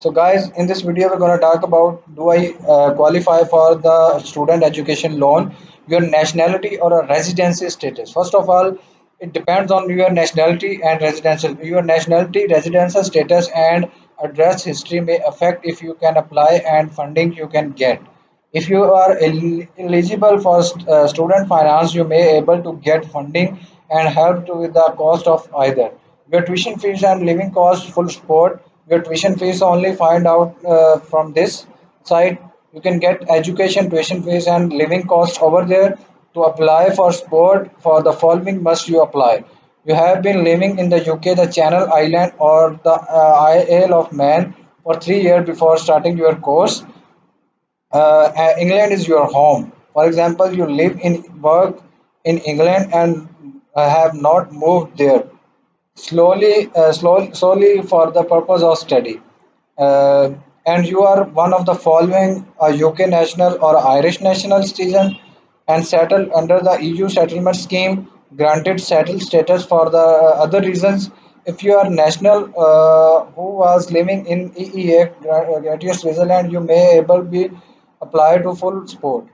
So, guys, in this video, we're going to talk about, do I qualify for the student education loan, your nationality or a residency status. First of all, it depends on your nationality and residential. Your nationality, residential status, and address history may affect if you can apply and funding you can get. If you are eligible for student finance, you may able to get funding and help to with the cost of either. Your tuition fees and living costs full support. Your tuition fees only find out from this site. You can get education tuition fees and living costs over there. To apply for support for the following must you apply. You have been living in the UK, the Channel Island, or the Isle of Man for 3 years before starting your course. England is your home. For example, you live in work in England and have not moved there solely for the purpose of study. Uh, and you are one of the following: a UK national or Irish national citizen and settled under the EU settlement scheme, granted settled status for the other reasons. If you are national who was living in EEA, Great Switzerland, you may able be apply to full support.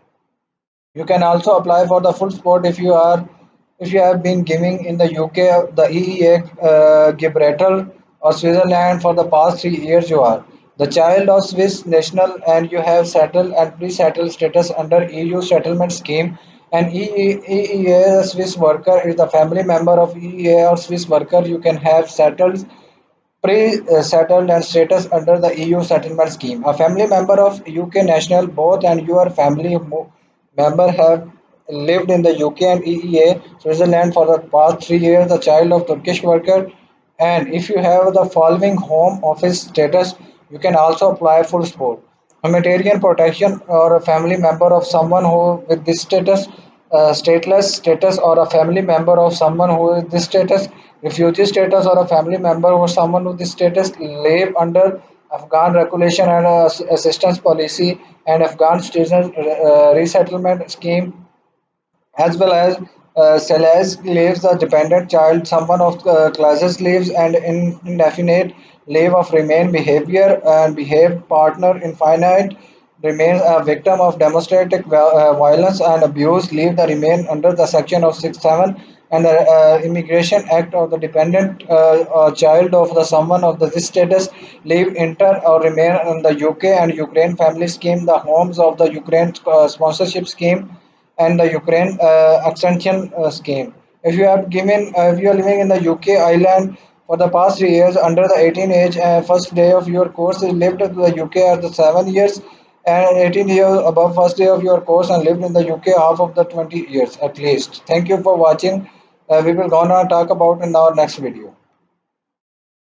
You can also apply for the full support if you have been giving in the UK, the EEA, Gibraltar, or Switzerland for the past 3 years. You are the child of Swiss national and you have settled and pre-settled status under EU settlement scheme. An EEA Swiss worker is the family member of EEA or Swiss worker. You can have settled pre-settled and status under the EU settlement scheme. A family member of UK national, both and your family member have lived in the UK and EEA, Switzerland for the past 3 years, the child of Turkish worker, and if you have the following home office status, you can also apply for support. Humanitarian protection or a family member of someone who with this status, stateless status or a family member of someone who is this status, refugee status or a family member or someone with this status live under Afghan regulation and assistance policy and Afghan citizen resettlement scheme, as well as Celeste leaves a dependent child, someone of classes leaves and indefinite leave of remain behavior and behave partner infinite remains a victim of demonstrative violence and abuse leave the remain under the section of 67 and the immigration act of the dependent child of the someone of the this status leave enter or remain in the UK and Ukraine family scheme, the homes of the Ukraine sponsorship scheme and the Ukraine extension scheme. If you have given, if you are living in the UK island for the past 3 years under the 18 age, first day of your course is lived in the UK at the 7 years, and 18 years above first day of your course and lived in the UK half of the 20 years at least. Thank you for watching. We will gonna talk about in our next video.